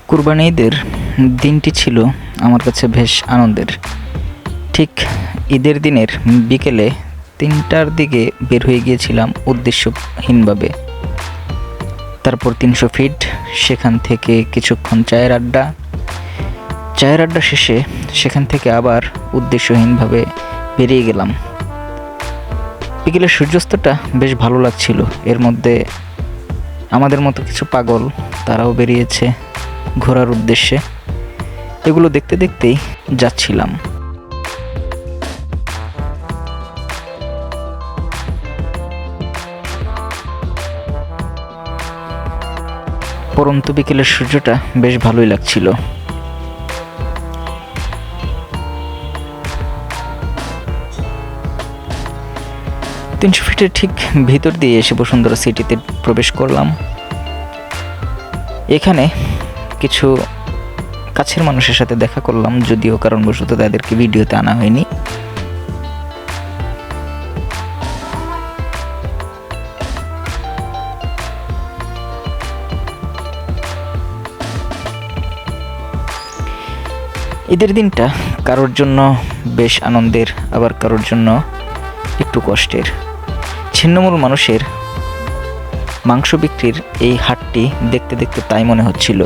কুরবানি ঈদের দিনটি ছিল আমার কাছে বেশ আনন্দের। ঠিক ঈদের দিনের বিকেলে ৩টার দিকে বের হয়ে গিয়েছিলাম উদ্দেশ্যহীনভাবে। তারপর ৩০০ ফিট, সেখান থেকে কিছুক্ষণ চায়ের আড্ডা শেষে সেখান থেকে আবার উদ্দেশ্যহীনভাবে বেরিয়ে গেলাম। বিকেলের সূর্যাস্তটা বেশ ভালো লাগছিল। এর মধ্যে আমাদের মতো কিছু পাগল তারাও বেরিয়েছে ঘোরার উদ্দেশ্যে। এগুলো দেখতে দেখতেই যাচ্ছিলাম। পরন্তু বিকেলের সূর্যটা বেশ ভালোই লাগছিল। তিনশো ফিটের ঠিক ভিতর দিয়ে এসে বসুন্ধরা সিটিতে প্রবেশ করলাম। এখানে কিছু কাছের মানুষের সাথে দেখা করলাম, যদিও কারণবশত তাদেরকে ভিডিওতে আনা হয়নি। ঈদের দিনটা কারোর জন্য বেশ আনন্দের, আবার কারোর জন্য একটু কষ্টের। ছিন্নমূল মানুষের মাংস বিক্রির এই হাটটি দেখতে দেখতে তাই মনে হচ্ছিল।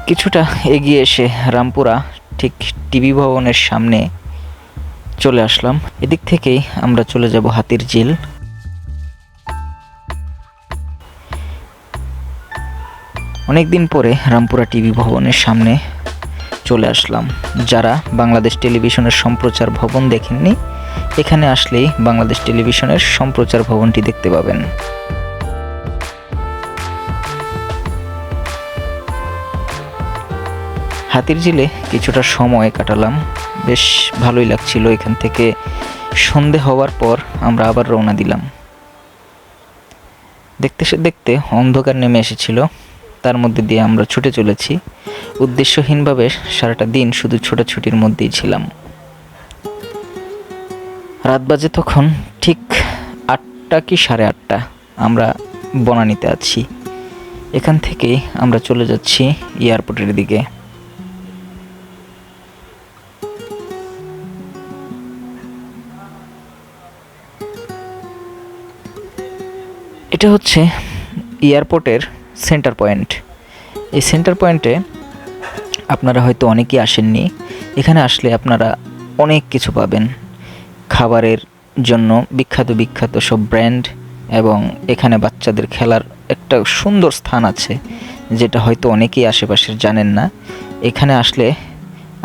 কিছুটা এগিয়ে এসে রামপুরা ঠিক টিভি ভবনের সামনে চলে আসলাম। এদিক থেকেই আমরা চলে যাব হাতির ঝিল। অনেকদিন পরে রামপুরা টিভি ভবনের সামনে চলে আসলাম। যারা বাংলাদেশ টেলিভিশনের সম্প্রচার ভবন দেখেননি, এখানে আসলেই বাংলাদেশ টেলিভিশনের সম্প্রচার ভবনটি দেখতে পাবেন। হাতির ঝিলে কিছুটা সময় কাটালাম, বেশ ভালোই লাগছিল। এখান থেকে সন্ধে হওয়ার পর আমরা আবার রওনা দিলাম। দেখতে দেখতে অন্ধকার নেমে এসেছিল, তার মধ্যে দিয়ে আমরা ছুটে চলেছি। উদ্দেশ্যহীনভাবে সারাটা দিন শুধু ছোটাছুটির মধ্যেই ছিলাম। রাত বাজে তখন ঠিক 8টা কি 8:30। আমরা বনানীতে আছি। এখান থেকেই আমরা চলে যাচ্ছি এয়ারপোর্টের দিকে। এটা হচ্ছে এয়ারপোর্টের সেন্টার পয়েন্ট। এই সেন্টার পয়েন্টে আপনারা হয়তো অনেকেই আসেননি। এখানে আসলে আপনারা অনেক কিছু পাবেন। খাবারের জন্য বিখ্যাত সব ব্র্যান্ড, এবং এখানে বাচ্চাদের খেলার একটা সুন্দর স্থান আছে, যেটা হয়তো অনেকেই আশেপাশের জানেন না। এখানে আসলে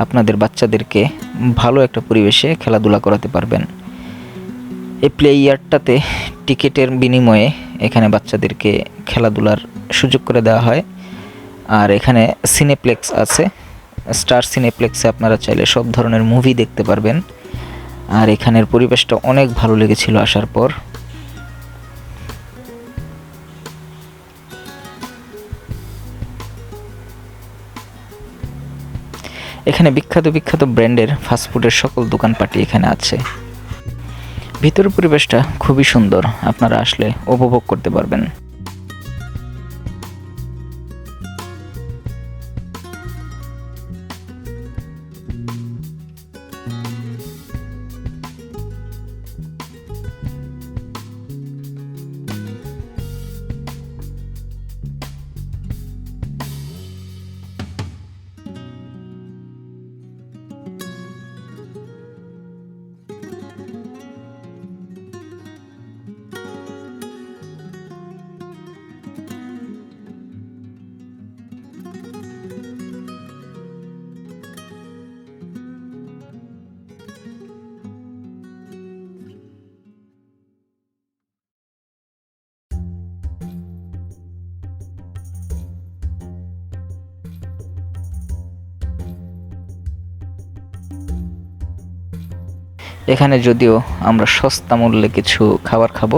আপনাদের বাচ্চাদেরকে ভালো একটা পরিবেশে খেলাধুলা করাতে পারবেন। এই প্লে ইয়ারটাতে টিকিটের বিনিময়ে এখানে বাচ্চাদেরকে খেলাধুলার সুযোগ করে দেওয়া হয়। আর এখানে সিনেপ্লেক্স আছে। স্টার সিনেপ্লেক্সে আপনারা চাইলে সব ধরনের মুভি দেখতে পারবেন। আর এখানের পরিবেশটা অনেক ভালো লেগেছিল আসার পর। এখানে বিখ্যাত ব্র্যান্ডের ফাস্টফুডের সকল দোকানপাটি এখানে আছে। ভিতরের পরিবেশটা খুবই সুন্দর, আপনারা আসলে উপভোগ করতে পারবেন। এখানে যদিও আমরা সস্তা মূল্যে কিছু খাবার খাবো,